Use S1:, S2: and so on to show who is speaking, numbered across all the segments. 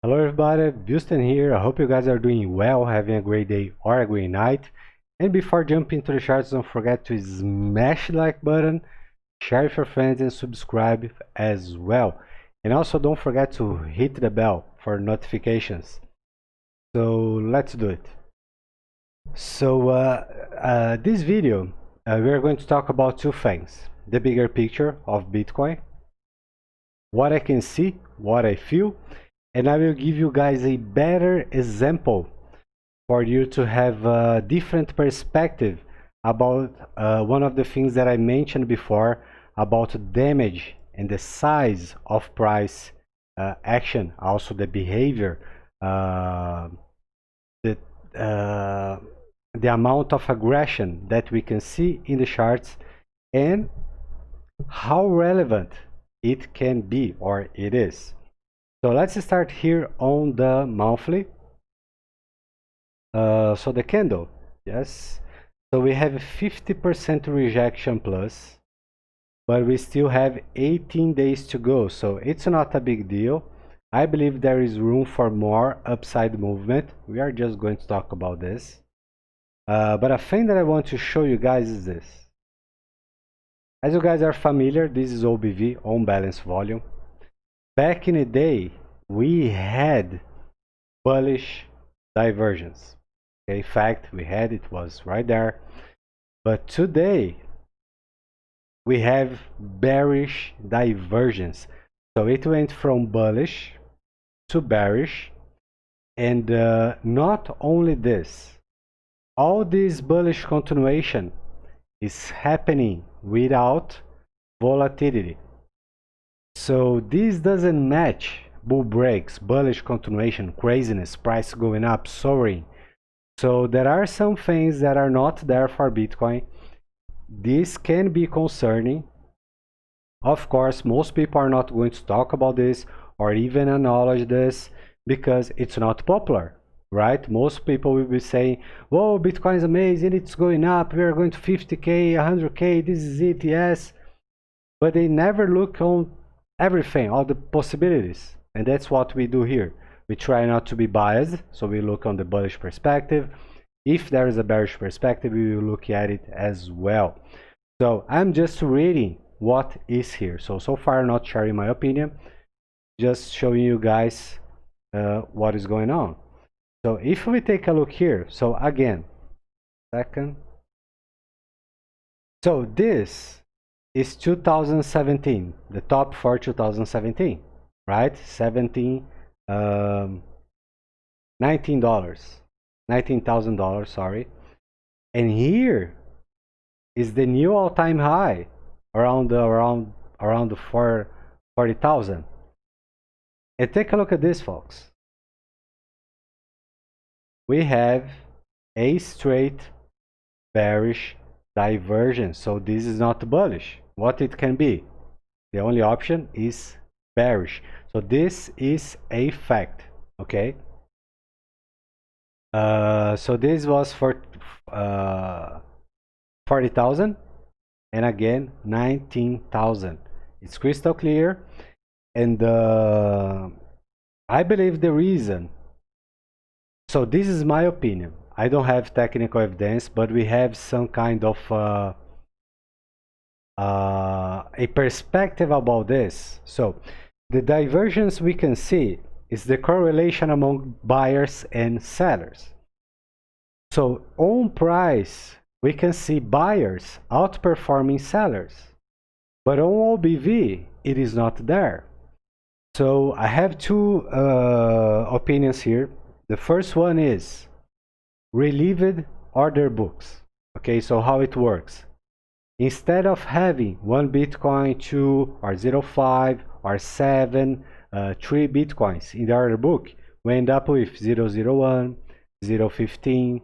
S1: Hello everybody, Buston here. I hope you guys are doing well, having a great day or a great night. And before jumping into the charts, don't forget to smash the like button, share with your friends and subscribe as well. And also don't forget to hit the bell for notifications. So let's do it. So this video, we're going to talk about two things. The bigger picture of Bitcoin, what I can see, what I feel, and I will give you guys a better example for you to have a different perspective about one of the things that I mentioned before about damage and the size of price action, also the behavior, uh, the, uh, the amount of aggression that we can see in the charts, and how relevant it can be or it is. So let's start here on the monthly. So the candle, yes. So we have 50% rejection plus, but we still have 18 days to go. So it's not a big deal. I believe there is room for more upside movement. We are just going to talk about this. But a thing that I want to show you guys is this. As you guys are familiar, this is OBV, on balance volume. Back in the day, we had bullish divergence. Okay, fact, we had it, was right there. But today, we have bearish divergence. So it went from bullish to bearish. And not only this, all this bullish continuation is happening without volatility. So this doesn't match bull breaks, bullish continuation, craziness, price going up, soaring. So there are some things that are not there for Bitcoin. This can be concerning. Of course, most people are not going to talk about this or even acknowledge this because it's not popular, right? Most people will be saying, whoa, Bitcoin is amazing, it's going up, we're going to 50K, 100K, this is it, yes. But they never look on everything, all the possibilities. And that's what we do here. We try not to be biased, so we look on the bullish perspective. If there is a bearish perspective, we will look at it as well. So I'm just reading what is here. So far, not sharing my opinion, just showing you guys what is going on. So if we take a look here, so again, second. So this is 2017, the top for 2017, right? $19,000, sorry. And here is the new all-time high around the 40,000. And take a look at this, folks. We have a straight bearish divergence. So this is not bullish. What it can be? The only option is bearish. So this is a fact. Okay. So this was for 40,000 and again 19,000. It's crystal clear, and I believe the reason. So this is my opinion. I don't have technical evidence, but we have some kind of a perspective about this. So the divergence we can see is the correlation among buyers and sellers. So on price, we can see buyers outperforming sellers, but on OBV, it is not there. So I have two opinions here. The first one is relieved order books. Okay, so how it works. Instead of having 1 Bitcoin, 2 or 0.5 or 7, 3 Bitcoins in the order book, we end up with 001, 015,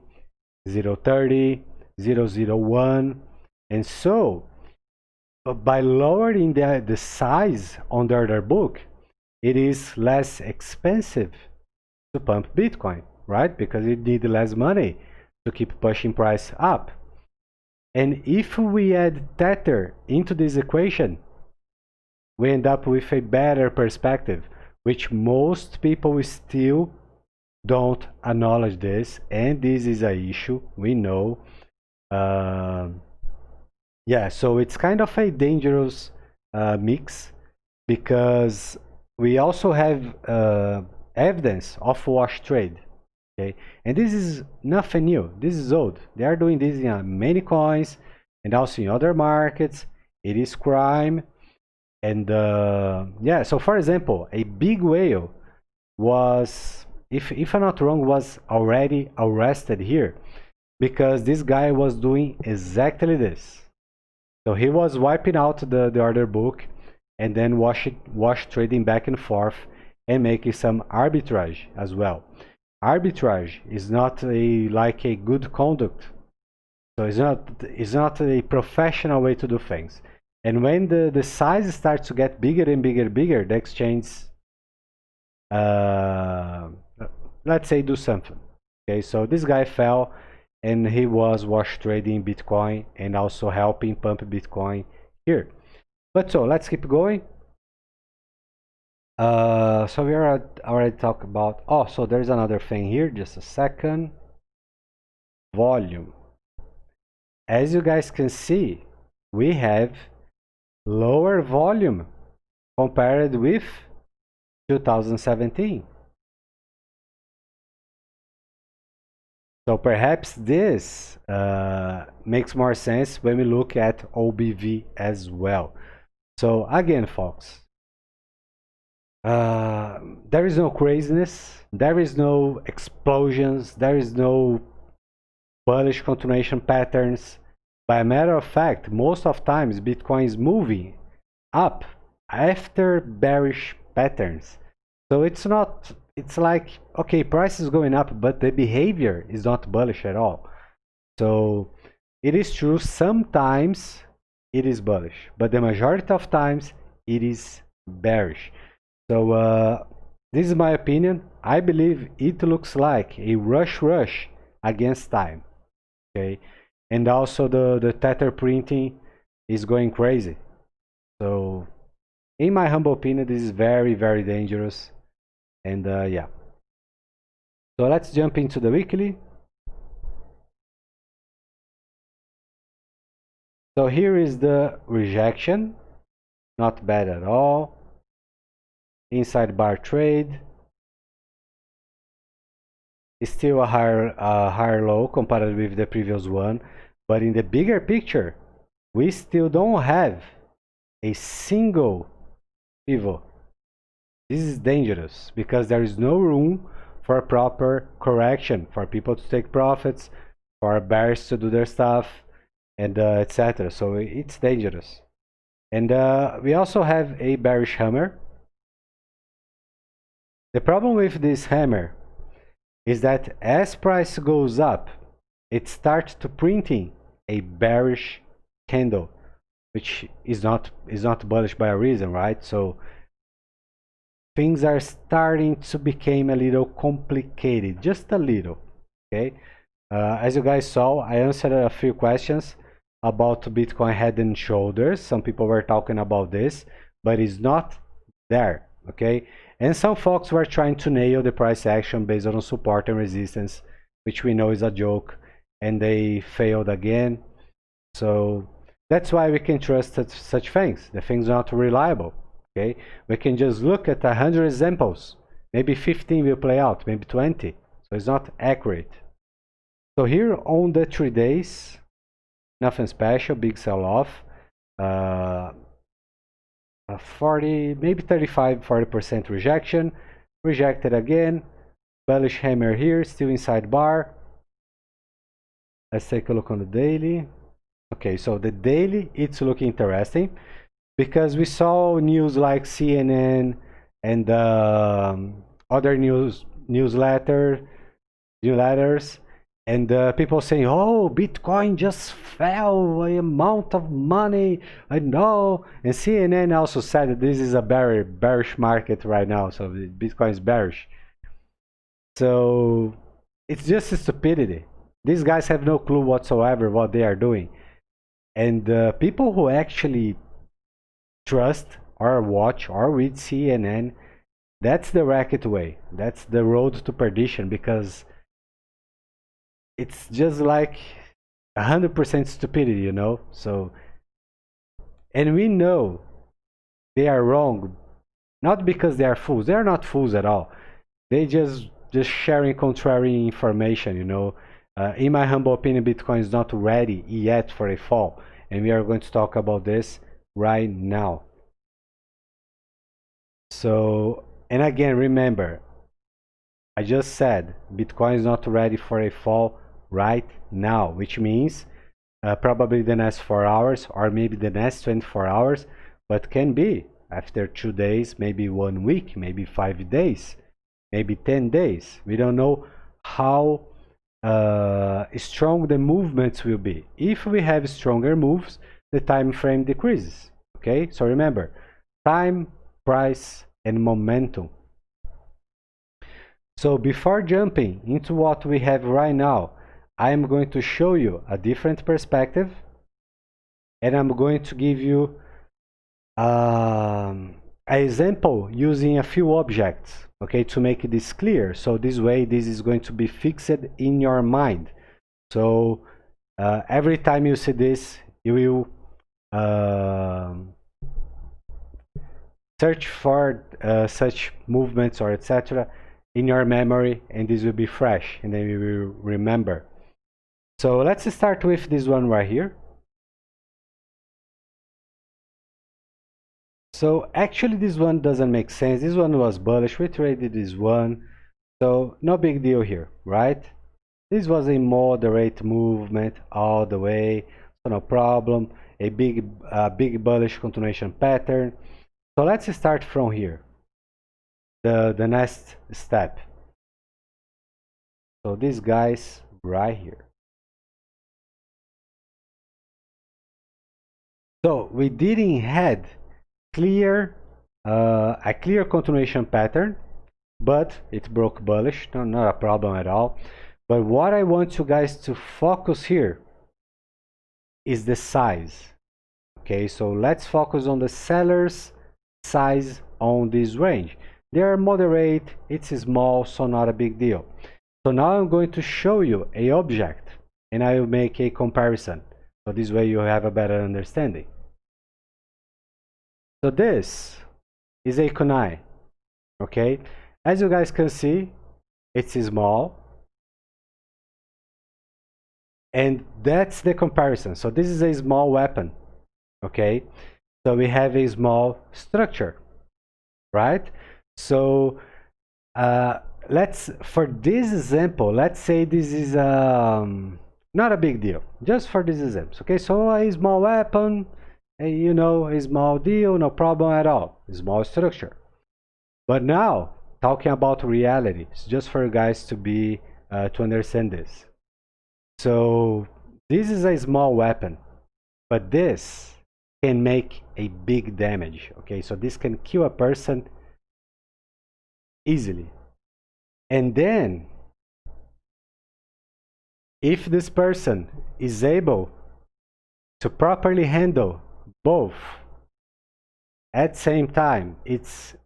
S1: 030, 001. And so, by lowering the size on the order book, it is less expensive to pump Bitcoin, right? Because it needs less money to keep pushing price up. And if we add Tether into this equation, we end up with a better perspective. which most people still don't acknowledge this, and this is an issue, we know. Yeah, so it's kind of a dangerous mix, because we also have evidence of wash trade. Okay, and this is nothing new. This is old. They are doing this in many coins and also in other markets. It is crime. And yeah, so for example, a big whale was, if I'm not wrong, was already arrested here because this guy was doing exactly this. So he was wiping out the order book and then wash trading back and forth and making some arbitrage as well. Arbitrage is not like a good conduct. So it's not a professional way to do things. And when the size starts to get bigger and bigger, the exchange, let's say, do something. Okay, so this guy fell, and he was wash trading Bitcoin and also helping pump Bitcoin here. But so let's keep going. So we are already talked about. Oh, so there's another thing here. Just a second. Volume. As you guys can see, we have lower volume compared with 2017. So perhaps this makes more sense when we look at OBV as well. So again, folks, there is no craziness, there is no explosions, there is no bullish continuation patterns. By a matter of fact, most of times Bitcoin is moving up after bearish patterns. So it's not, it's like, okay, price is going up, but the behavior is not bullish at all. So it is true, sometimes it is bullish, but the majority of times it is bearish. So this is my opinion. I believe it looks like a rush against time. Okay, and also the tether printing is going crazy. So in my humble opinion, this is very dangerous. And yeah, so let's jump into the weekly. So here is the rejection, not bad at all. Inside bar trade is still a higher low compared with the previous one, but in the bigger picture, we still don't have a single pivot. This is dangerous because there is no room for a proper correction, for people to take profits, for bears to do their stuff, and etc. So it's dangerous. And we also have a bearish hammer. The problem with this hammer is that as price goes up, it starts to printing a bearish candle, which is not bullish by a reason, right? So things are starting to become a little complicated, just a little. Okay, as you guys saw, I answered a few questions about Bitcoin head and shoulders. Some people were talking about this, but it's not there. Okay, and some folks were trying to nail the price action based on support and resistance, which we know is a joke, and they failed again. So that's why we can trust such things. The things are not reliable. Okay, we can just look at 100 examples. Maybe 15 will play out, maybe 20. So it's not accurate. So here on the 3 days, nothing special, big sell-off. 40, maybe 35-40% rejection. Rejected again. Bullish hammer here, still inside bar. Let's take a look on the daily. Okay, so the daily, it's looking interesting because we saw news like CNN and other newsletters, and people saying, "Oh, Bitcoin just fell an amount of money." I know, and CNN also said that this is a bearish market right now, so Bitcoin is bearish. So it's just stupidity. These guys have no clue whatsoever what they are doing, and people who actually trust or watch or read CNN, That's the racket way. That's the road to perdition, because it's just like 100% stupidity, you know? So, and we know they are wrong, not because they are fools. They are not fools at all. They just sharing contrary information, you know? In my humble opinion, Bitcoin is not ready yet for a fall, and we are going to talk about this right now. So, and again, remember, I just said Bitcoin is not ready for a fall right now, which means probably the next 4 hours or maybe the next 24 hours, but can be after 2 days, maybe 1 week, maybe 5 days, maybe 10 days. We don't know how strong the movements will be. If we have stronger moves, the time frame decreases. Okay, so remember, time, price, and momentum. So before jumping into what we have right now, I am going to show you a different perspective, and I'm going to give you an example using a few objects, okay, to make this clear. So this way, this is going to be fixed in your mind. So every time you see this, you will search for such movements or etc. in your memory, and this will be fresh, and then you will remember. So let's start with this one right here. So actually this one doesn't make sense. This one was bullish. We traded this one. So no big deal here, right? This was a moderate movement all the way. So no problem. A big bullish continuation pattern. So let's start from here. The next step. So these guys right here. So we didn't had a clear continuation pattern, but it broke bullish. No, not a problem at all. But what I want you guys to focus here is the size. Okay, so let's focus on the seller's size on this range. They are moderate, it's small, so not a big deal. So now I'm going to show you a object, and I will make a comparison. So this way you have a better understanding. So this is a kunai, okay? As you guys can see, it's small. And that's the comparison. So this is a small weapon, okay? So we have a small structure, right? So for this example, let's say this is not a big deal, just for this example, okay? So a small weapon, you know, a small deal, no problem at all, small structure. But now, talking about reality, it's just for you guys to be to understand this. So this is a small weapon, but this can make a big damage, okay? So this can kill a person easily. And then, if this person is able to properly handle both at the same time, it's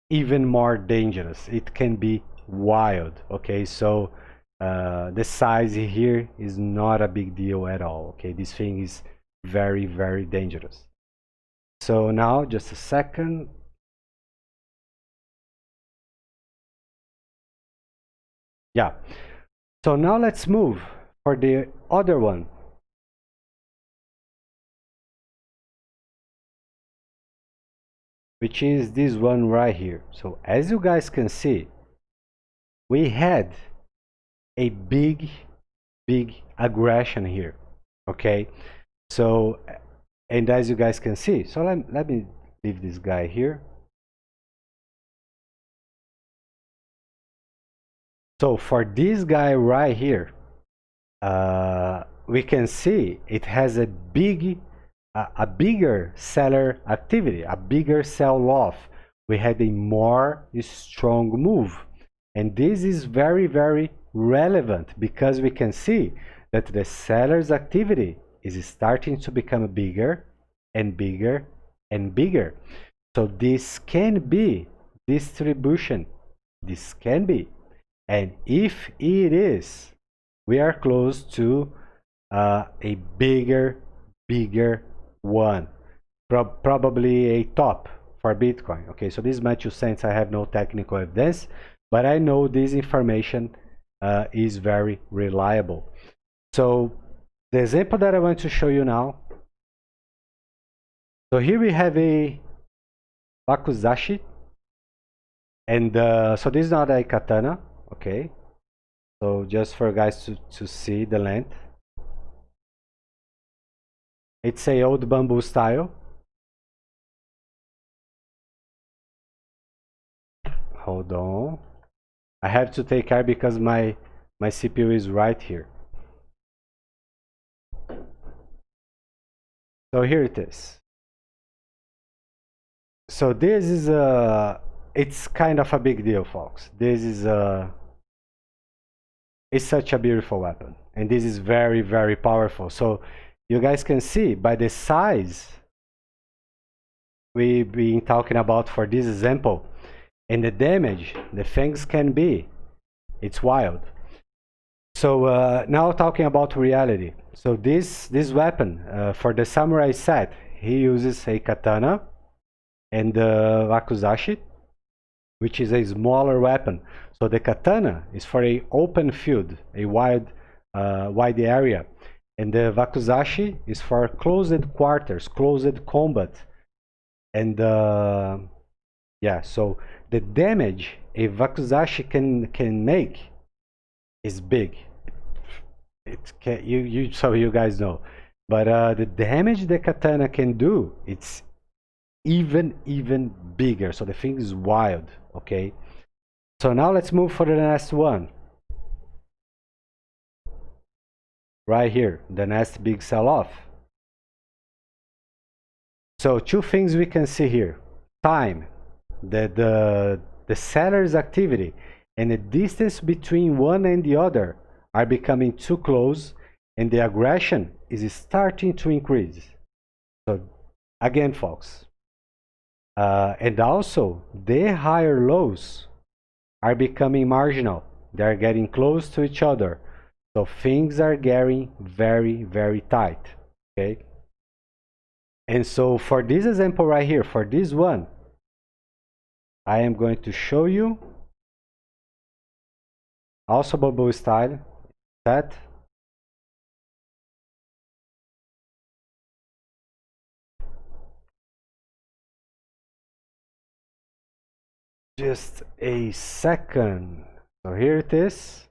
S1: even more dangerous. It can be wild, okay? So the size here is not a big deal at all, okay? This thing is very, very dangerous. So now, just a second. Yeah. So now let's move for the other one. Which is this one right here. So as you guys can see, we had a big aggression here, okay? So, and as you guys can see, so let me leave this guy here. So for this guy right here, we can see it has a bigger seller activity, a bigger sell-off. We had a more strong move, and this is very, very relevant because we can see that the seller's activity is starting to become bigger and bigger and bigger. So this can be distribution. This can be. And if it is, we are close to a bigger one. Probably a top for Bitcoin. Okay, so this is my 2 cents. I have no technical evidence, but I know this information is very reliable. So the example that I want to show you now. So here we have a wakuzashi, and so this is not a katana. Okay, so just for guys to see the length. It's a old bamboo style. Hold on. I have to take care because my CPU is right here. So here it is. So this is it's kind of a big deal, folks. This is it's such a beautiful weapon, and this is very powerful. So you guys can see by the size we've been talking about for this example, and the damage the things can be, it's wild. So now talking about reality. So this weapon for the samurai set, he uses a katana and the wakuzashi, which is a smaller weapon. So the katana is for a open field, a wide area, and the wakuzashi is for closed quarters, closed combat. And yeah, so the damage a wakuzashi can make is big. It can, so you guys know, but the damage the katana can do, it's even bigger. So the thing is wild. Okay, so now let's move for the next one. Right here, the next big sell-off. So two things we can see here: time, the seller's activity, and the distance between one and the other are becoming too close, and the aggression is starting to increase. So again, folks, and also the higher lows are becoming marginal. They're getting close to each other. So things are getting very tight. Okay. And so for this example right here, for this one, I am going to show you also bubble style set. Just a second. So here it is.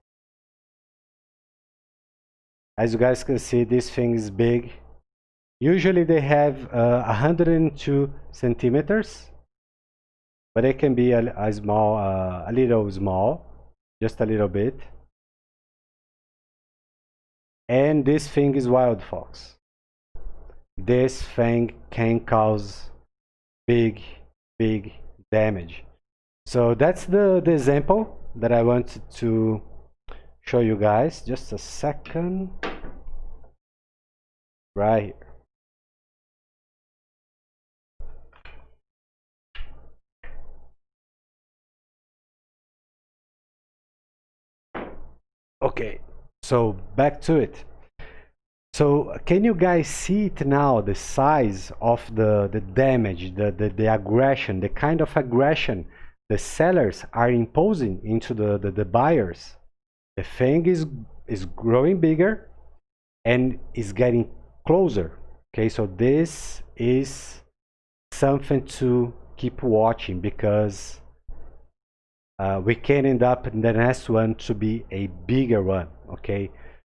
S1: As you guys can see, this thing is big. Usually they have 102 centimeters, but it can be a small, a little small, just a little bit. And this thing is wild, folks. This thing can cause big damage. So that's the example that I wanted to show you guys. Just a second. Right here. Okay, so back to it. So can you guys see it now, the size of the damage, the aggression, the kind of aggression the sellers are imposing into the buyers? The thing is growing bigger and is getting closer. Okay, so this is something to keep watching, because we can end up in the next one to be a bigger one. Okay,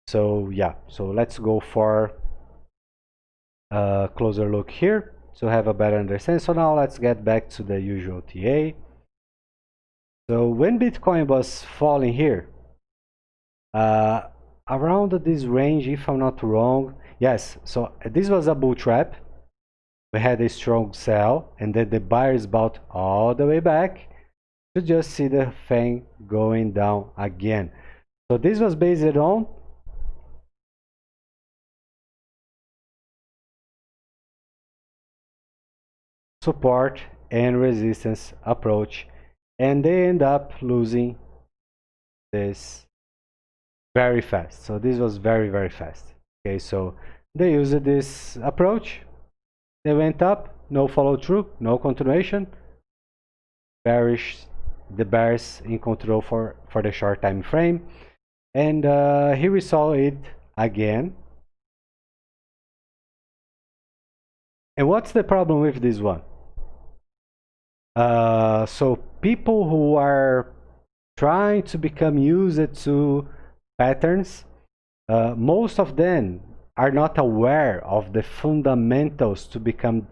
S1: so yeah, so let's go for a closer look here to have a better understanding. So now let's get back to the usual TA. So when Bitcoin was falling here, around this range, if I'm not wrong, yes, so this was a bull trap. We had a strong sell, and then the buyers bought all the way back to just see the thing going down again. So this was based on support and resistance approach and they end up losing this very fast. So this was very, very fast. Okay, so they used this approach. They went up, no follow through, no continuation. Bearish, the bears in control for the short time frame. And here we saw it again. And what's the problem with this one? So people who are trying to become used to patterns, most of them are not aware of the fundamentals to become,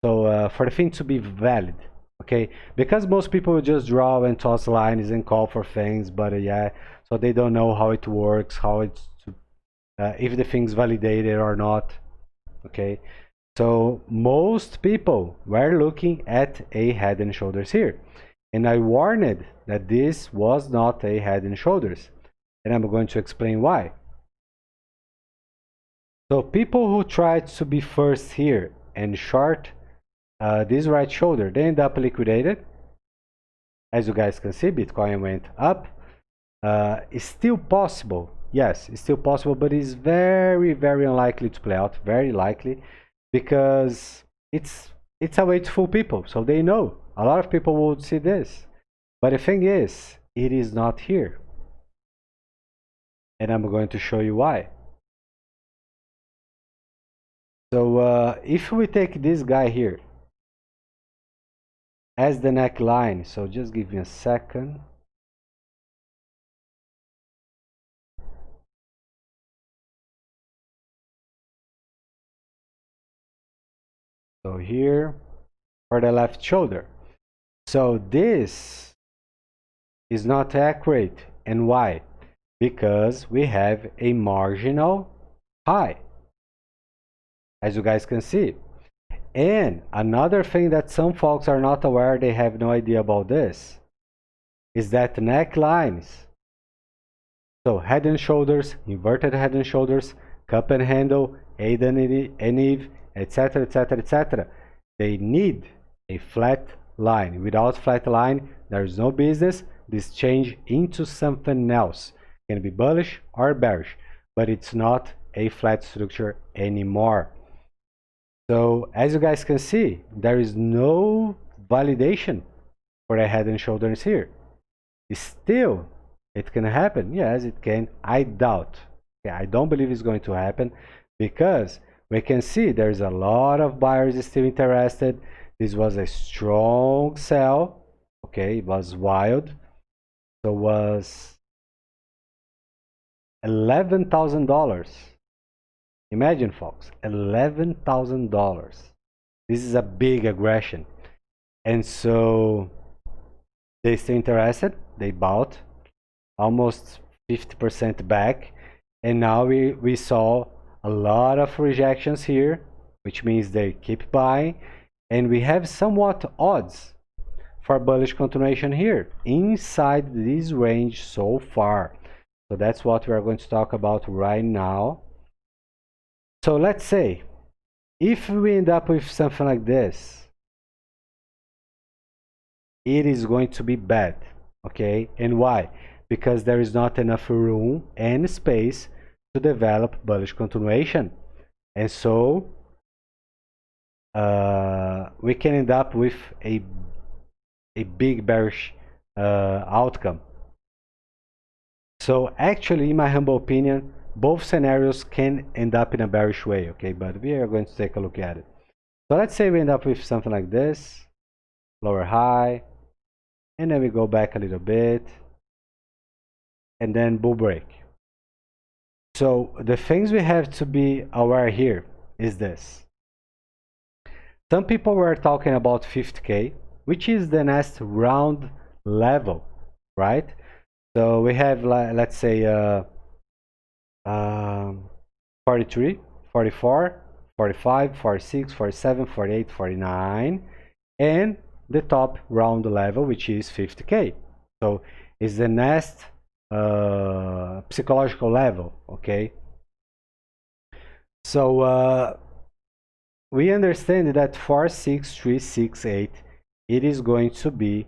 S1: so for the thing to be valid. Okay, because most people just draw and toss lines and call for things, but yeah, so they don't know how it works, how it's if the thing's validated or not. Okay, so most people were looking at a head and shoulders here, and I warned that this was not a head and shoulders, and I'm going to explain why. So people who tried to be first here and short this right shoulder, they end up liquidated. As you guys can see, Bitcoin went up. It's still possible. Yes, it's still possible, but it's very, very unlikely to play out. Very likely, because it's a way to fool people. So they know. A lot of people will see this. But the thing is, it is not here. And I'm going to show you why. So if we take this guy here as the neckline, so just give me a second. So here for the left shoulder. So this is not accurate. And why? Because we have a marginal high, as you guys can see. And another thing that some folks are not aware, they have no idea about this, is that necklines, so head and shoulders, inverted head and shoulders, cup and handle, Adam and Eve, etc., etc., etc., they need a flat line. Without flat line, there is no business. This change into something else. It can be bullish or bearish, but it's not a flat structure anymore. So as you guys can see, there is no validation for a head and shoulders here. Still, it can happen. Yes, it can. I doubt. Okay, I don't believe it's going to happen, because we can see there's a lot of buyers still interested. This was a strong sell. Okay, it was wild. So it was $11,000. Imagine, folks, $11,000. This is a big aggression. And so they stay interested. They bought almost 50% back. And now we saw a lot of rejections here, which means they keep buying. And we have somewhat odds for bullish continuation here inside this range so far. So that's what we are going to talk about right now. So let's say if we end up with something like this, it is going to be bad. Okay, and why? Because there is not enough room and space to develop bullish continuation, and so we can end up with a big bearish outcome. So actually, in my humble opinion, both scenarios can end up in a bearish way. Okay, but we are going to take a look at it. So let's say we end up with something like this, lower high, and then we go back a little bit, and then bull break. So the things we have to be aware here is this. Some people were talking about 50K, which is the next round level, right? So we have, let's say, 43, 44, 45, 46, 47, 48, 49, and the top round level, which is 50K. So it's the next psychological level, okay? So we understand that 46368, it is going to be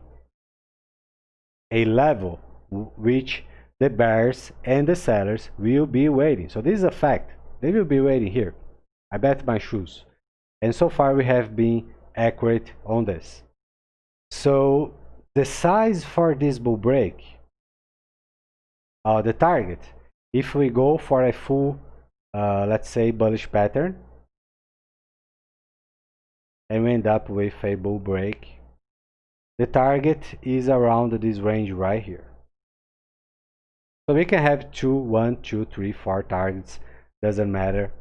S1: a level which the bears and the sellers will be waiting. So this is a fact. They will be waiting here. I bet my shoes. And so far we have been accurate on this. So the size for this bull break, the target, if we go for a full, let's say, bullish pattern, and we end up with a bull break, the target is around this range right here. So we can have 2, 1, 2, 3, 4 targets, doesn't matter.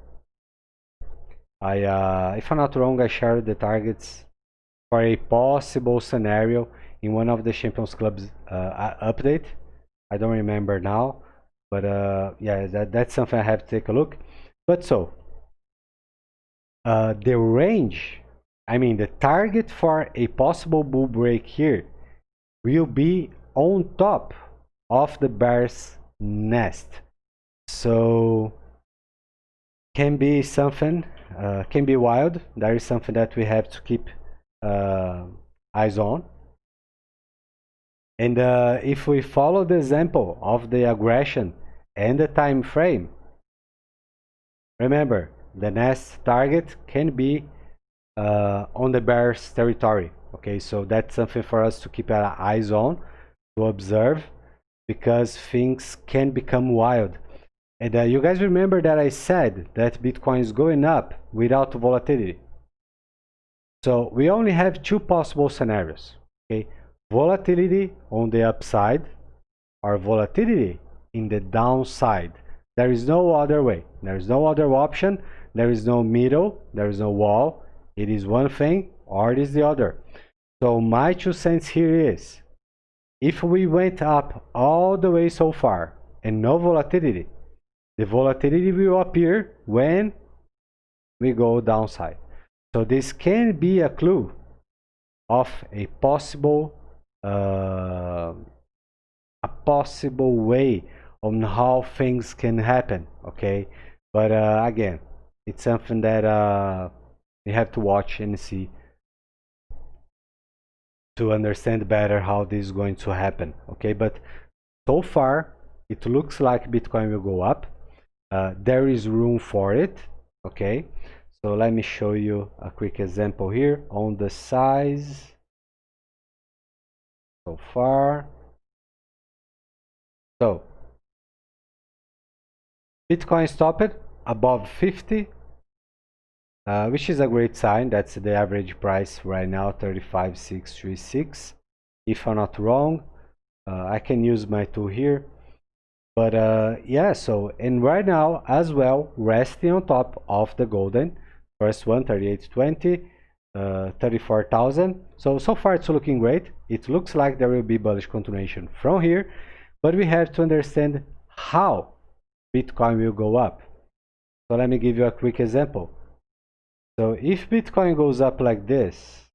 S1: If I'm not wrong, I shared the targets for a possible scenario in one of the Champions Club's update. I don't remember now, but yeah, that's something I have to take a look. But so, the range, I mean the target for a possible bull break here will be on top of the bear's nest. So can be something, can be wild. That is something that we have to keep eyes on. And if we follow the example of the aggression and the time frame, remember the nest target can be on the bear's territory. Okay, so that's something for us to keep our eyes on, to observe, because things can become wild. And you guys remember that I said that Bitcoin is going up without volatility. So we only have two possible scenarios. Okay, volatility on the upside or volatility in the downside. There is no other way. There is no other option. There is no middle. There is no wall. It is one thing or it is the other. So my 2 cents here is, if we went up all the way so far and no volatility, the volatility will appear when we go downside. So this can be a clue of a possible way on how things can happen. Okay, but again, it's something that we have to watch and see to understand better how this is going to happen. Okay, but so far it looks like Bitcoin will go up. There is room for it. Okay, so let me show you a quick example here on the size so far. So Bitcoin stopped above 50, which is a great sign. That's the average price right now, 35,636. If I'm not wrong, I can use my tool here. But yeah, so, and right now as well, resting on top of the golden, first one, 3820, 34,000. So far it's looking great. It looks like there will be bullish continuation from here, but we have to understand how Bitcoin will go up. So let me give you a quick example. So if Bitcoin goes up like this,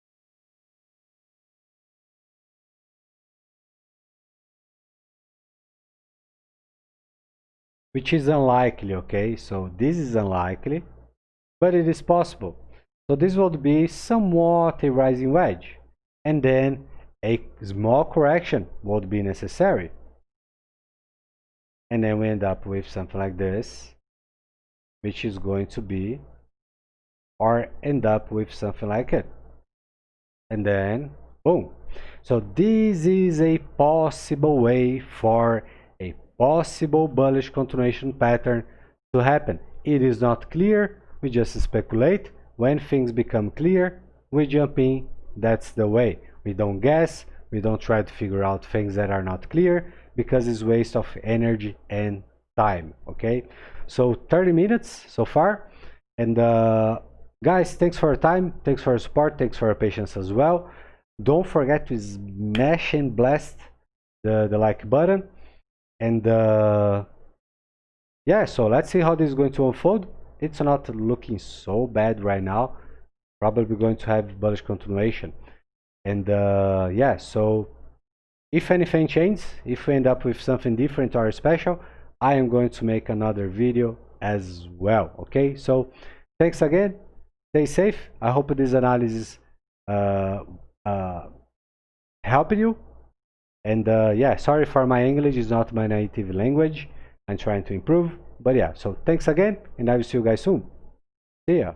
S1: which is unlikely, okay? So this is unlikely, but it is possible. So this would be somewhat a rising wedge, and then a small correction would be necessary. And then we end up with something like this, which is going to be, or end up with something like it. And then, boom. So this is a possible way for a possible bullish continuation pattern to happen. It is not clear, we just speculate. When things become clear, we jump in. That's the way. We don't guess, we don't try to figure out things that are not clear, because it's waste of energy and time. Okay, so 30 minutes so far, and guys, thanks for your time, thanks for your support, thanks for your patience as well. Don't forget to smash and blast the like button, and yeah, so let's see how this is going to unfold. It's not looking so bad right now, probably going to have bullish continuation. And yeah, so if anything changes, if we end up with something different or special, I am going to make another video as well. Okay, so thanks again, stay safe. I hope this analysis helped you, And yeah, sorry for my English, it's not my native language. I'm trying to improve. But yeah, so thanks again, and I will see you guys soon. See ya.